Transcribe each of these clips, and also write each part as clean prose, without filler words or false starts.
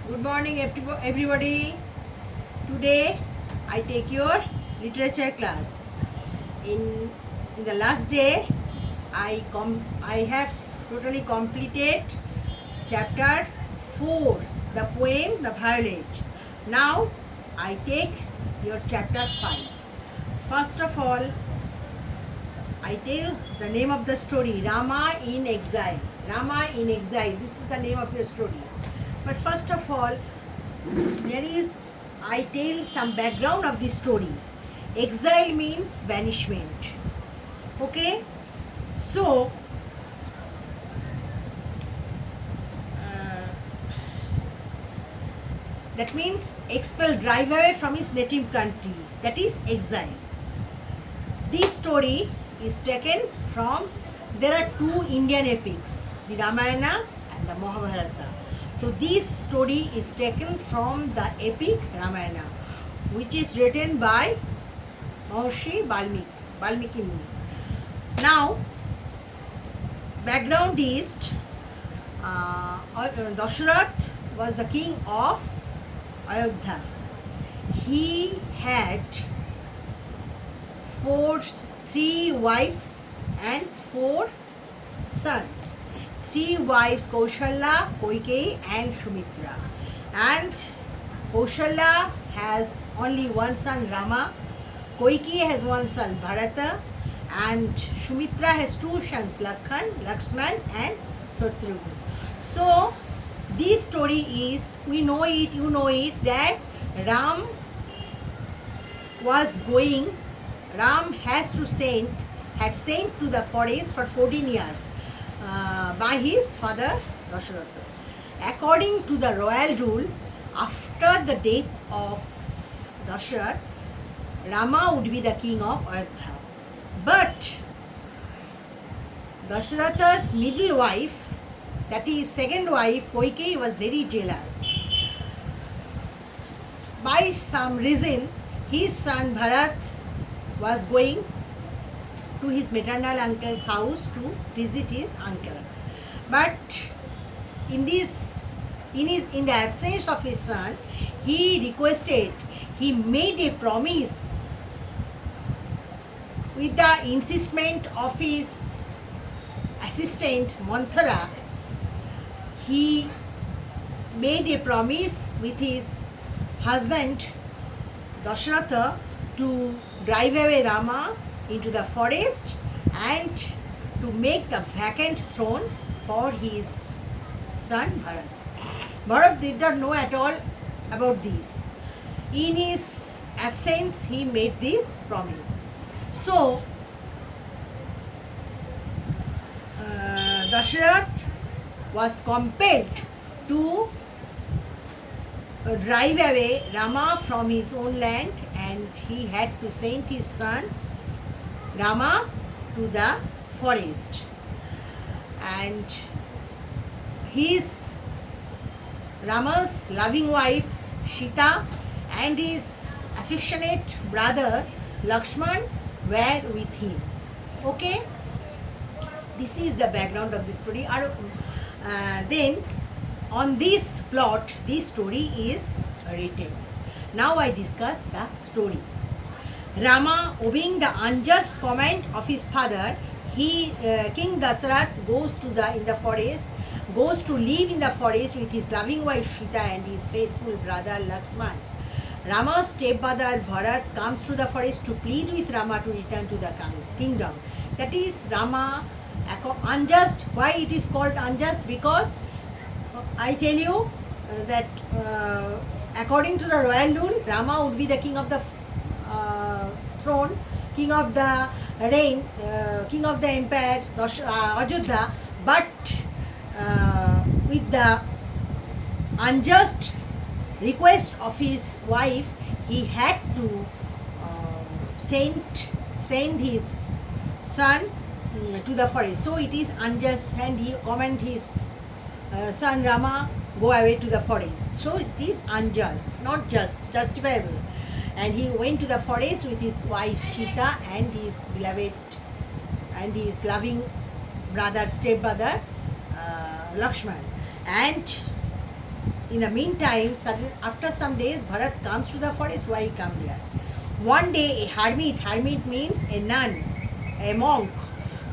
Good morning, everybody. Today I take your literature class. In the last day, I have totally completed chapter 4, the poem The Violet. Now I take your chapter 5. First of all, I tell the name of the story, Rama in Exile. Rama in Exile. This is the name of the story. But first of all, I tell some background of the story. Exile means banishment. Okay? So, that means expel, drive away from his native country. That is exile. This story is taken from, there are two Indian epics, the Ramayana and the Mahabharata. So this story is taken from the epic Ramayana, which is written by Maharishi Valmiki Muni. Now, background is Dasharath was the king of Ayodhya. He had three wives and 4 sons. 3 wives, Kaushalya, Kaikeyi and Sumitra. And Kaushalya has only one son, Rama. Kaikeyi has one son, Bharata. And Sumitra has 2 sons, Lakshman and Shatrughan. So, this story is, we know it, you know it, that Ram had sent to the forest for 14 years by his father Dasharatha. According to the royal rule, after the death of Dasharath, Rama would be the king of Ayodhya. But Dasharatha's middle wife, that is second wife, Kaikeyi, was very jealous. By some reason, his son Bharat was going to his maternal uncle's house to visit his uncle. But in the absence of his son, he made a promise with the insistence of his assistant Manthara. He made a promise with his husband Dasharatha to drive away Rama into the forest and to make the vacant throne for his son Bharat. Bharat did not know at all about this. In his absence, he made this promise. So, Dasharath was compelled to drive away Rama from his own land, and he had to send his son Rama to the forest. And Rama's loving wife Sita and his affectionate brother Lakshman were with him. Okay? This is the background of the story. Then on this plot, this story is written. Now I discuss the story. Rama, obeying the unjust command of his father, King Dasarath goes to live in the forest with his loving wife Sita and his faithful brother Lakshman. Rama's stepbrother Bharat comes to the forest to plead with Rama to return to the kingdom. That is Rama unjust. Why it is called unjust? Because I tell you that according to the royal rule, Rama would be the king of the throne, king of the reign, king of the empire, Ayodhya. But with the unjust request of his wife, he had to send his son to the forest. So it is unjust, and he command his son Rama go away to the forest. So it is unjust, not justifiable. And he went to the forest with his wife Sita and his beloved and his loving stepbrother Lakshman. And in the meantime, suddenly, after some days, Bharat comes to the forest. Why he come there? One day, a hermit means a nun, a monk,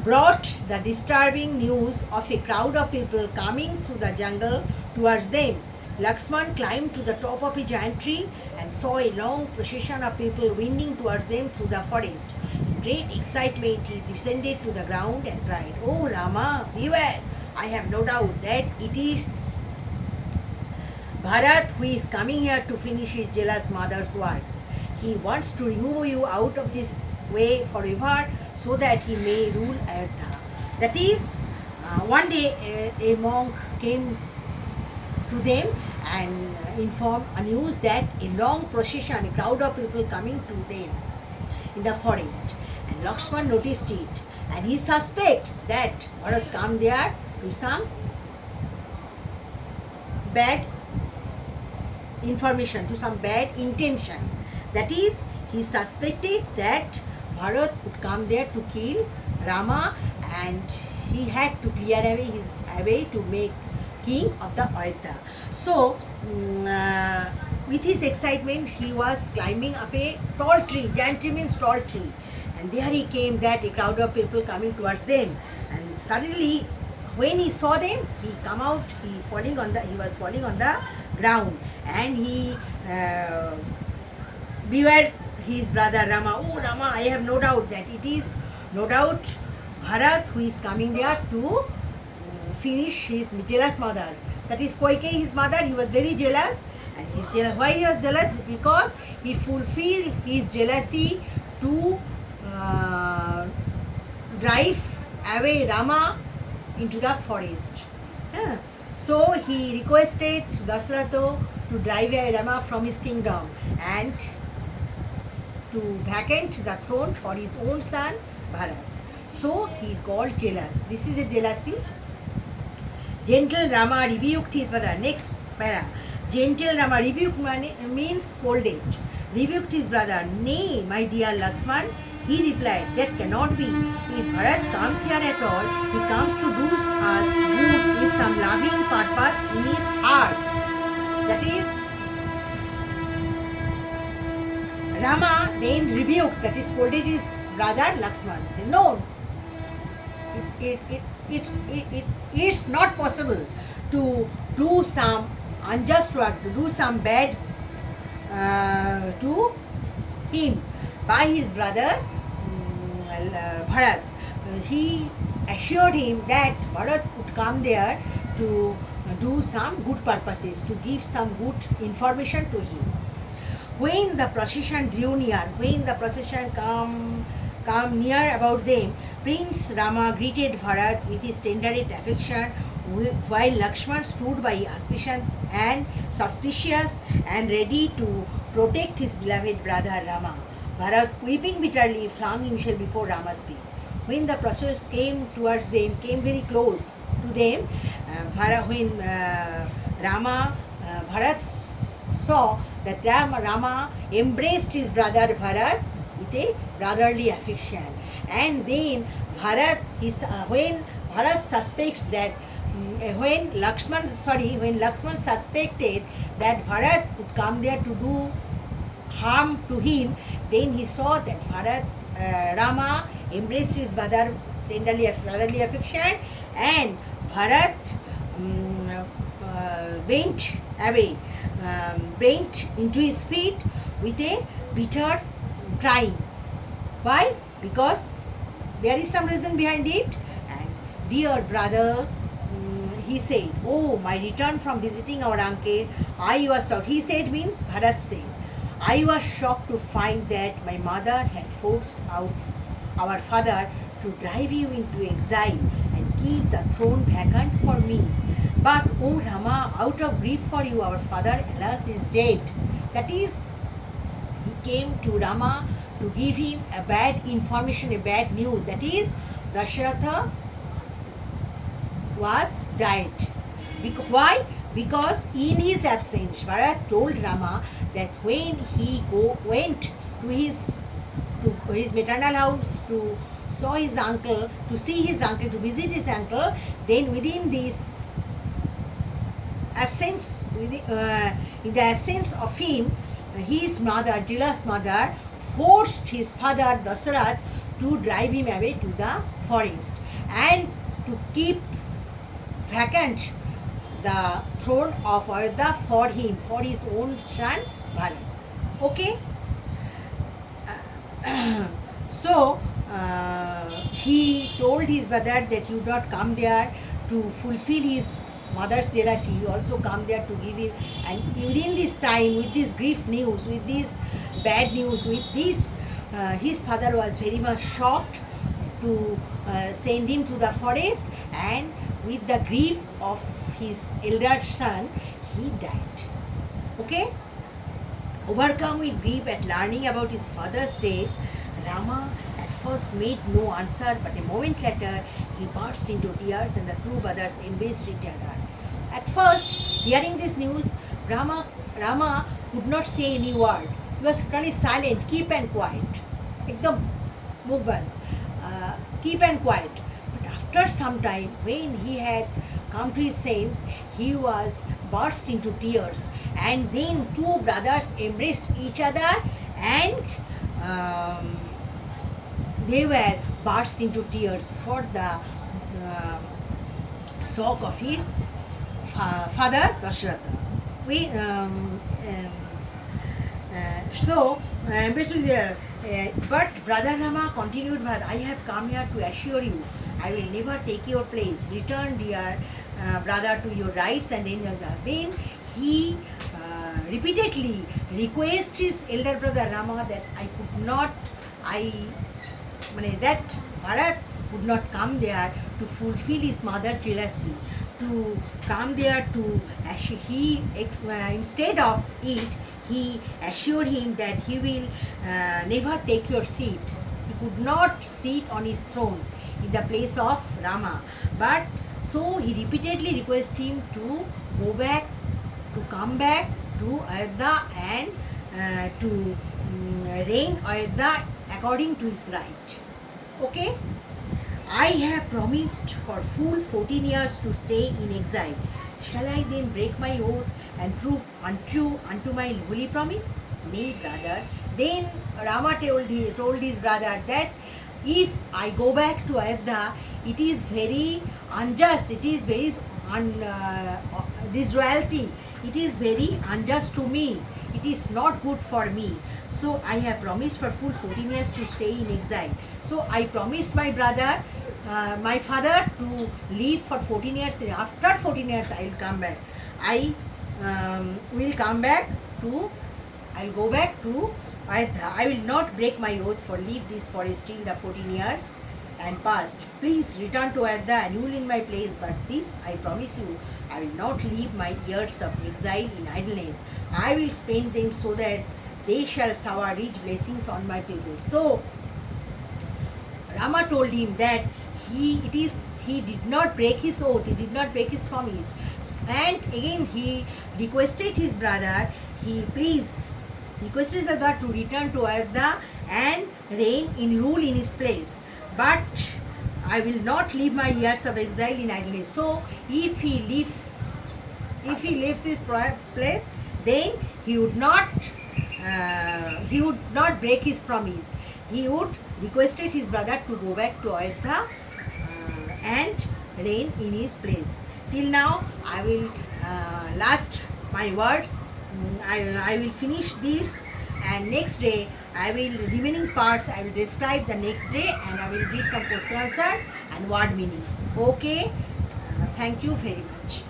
brought the disturbing news of a crowd of people coming through the jungle towards them. Lakshman climbed to the top of a giant tree and saw a long procession of people winding towards them through the forest. In great excitement, he descended to the ground and cried, "Oh Rama, beware! I have no doubt that it is Bharat who is coming here to finish his jealous mother's work. He wants to remove you out of this way forever so that he may rule Ayodhya." That is, one day a monk came to them and informed a news that a long procession, a crowd of people coming to them in the forest. And Lakshman noticed it, and he suspects that Bharat come there to some bad information, to some bad intention. That is, he suspected that Bharat would come there to kill Rama, and he had to clear away his way to make king of the Ayodhya. So, with his excitement, he was climbing up a tall tree. Giant tree means tall tree. And there he came, that a crowd of people coming towards them. And suddenly, when he saw them, he come out. He was falling on the ground, and he beware his brother Rama. "Oh Rama, I have no doubt that it is no doubt Bharat who is coming there to finish his jealous mother." That is Kaikeyi, his mother. He was very jealous, and why he was jealous? Because he fulfilled his jealousy to drive away Rama into the forest. So he requested Dasharatha to drive away Rama from his kingdom and to vacate the throne for his own son Bharat. So he called jealous. This is a jealousy. Gentle Rama rebuked his mother. Next para. Gentle Rama rebuked means scolded. Rebuked his brother. "Nay, my dear Lakshman," he replied, "that cannot be. If Bharat comes here at all, he comes to do us good with some loving purpose in his heart." That is, Rama then rebuked, that is scolded his brother Lakshman. No, it's not possible to do some unjust work, to do some bad to him by his brother Bharat. He assured him that Bharat would come there to do some good purposes, to give some good information to him. When the procession drew near, when the procession come near about them, Prince Rama greeted Bharat with his tenderest affection, while Lakshman stood by suspicious and ready to protect his beloved brother Rama. Bharat, weeping bitterly, flung himself before Rama's feet. When the procession came towards them, came very close to them, Bharat saw that Rama embraced his brother Bharat with a brotherly affection. And then when Bharat suspects that when Lakshman suspected that Bharat would come there to do harm to him, then he saw that Rama embraced his brother tenderly, brotherly affection, and Bharat went away, went into his feet with a bitter crying. Why? Because there is some reason behind it. And dear brother, he said, "Oh, my return from visiting our uncle, I was shocked." He said means Bharat said, "I was shocked to find that my mother had forced out our father to drive you into exile and keep the throne vacant for me. But, oh Rama, out of grief for you, our father, alas, is dead." That is, he came to Rama to give him a bad information, a bad news. That is, Dasharatha was died. Why? Because in his absence, Bharat told Rama that when he went to his maternal house to see his uncle, to visit his uncle, then within this absence in the absence of him, his mother, jealous mother, forced his father Dasarath to drive him away to the forest and to keep vacant the throne of Ayodhya for him, for his own son Bharat. Okay? So he told his brother that you not come there to fulfill his mother's jealousy. You also come there to give him. And within this time, with this grief news, with this bad news, with this, his father was very much shocked to send him to the forest, and with the grief of his elder son, he died. Okay? Overcome with grief at learning about his father's death, Rama at first made no answer, but a moment later he burst into tears and the two brothers embraced each other. At first, hearing this news, Rama could not say any word. He was totally silent, keep and quiet. Ekdam mukh band, keep and quiet. But after some time, when he had come to his sense, he was burst into tears, and then two brothers embraced each other, and they were burst into tears for the shock of his father Dasharatha. But Brother Rama continued, I have come here to assure you, I will never take your place. Return, dear brother, to your rights and then he repeatedly requested his elder brother Rama that that Bharat would not come there to fulfill his mother's jealousy, to come there to instead of it, he assured him that he will never take your seat. He could not sit on his throne in the place of Rama. But so he repeatedly requested him to go back, to come back to Ayodhya and to reign Ayodhya according to his right. Okay? I have promised for full 14 years to stay in exile. Shall I then break my oath and prove untrue unto my holy promise? Nay, brother. Then Rama told his brother that if I go back to Ayodhya, it is very unjust, it is very disloyalty, it is very unjust to me, it is not good for me. So I have promised for full 14 years to stay in exile. So I promised my brother, my father, to live for 14 years. After 14 years I will come back. I will come back to, I will go back to Ayodhya. I will not break my oath for leave this forest till the 14 years and past. Please return to Ayodhya and rule in my place. But this I promise you, I will not leave my years of exile in idleness. I will spend them so that they shall shower rich blessings on my people. So Rama told him that he did not break his oath, he did not break his promise. And again he requested his brother, requested his brother to return to Ayodhya and rule in his place. But I will not leave my years of exile in idleness. So if he leaves this place, then he would not break his promise. He would requested his brother to go back to Ayodhya and reign in his place. Till now, I will last my words. I will finish this, and next day remaining parts I will describe the next day, and I will give some question answer and word meanings. Okay. Thank you very much.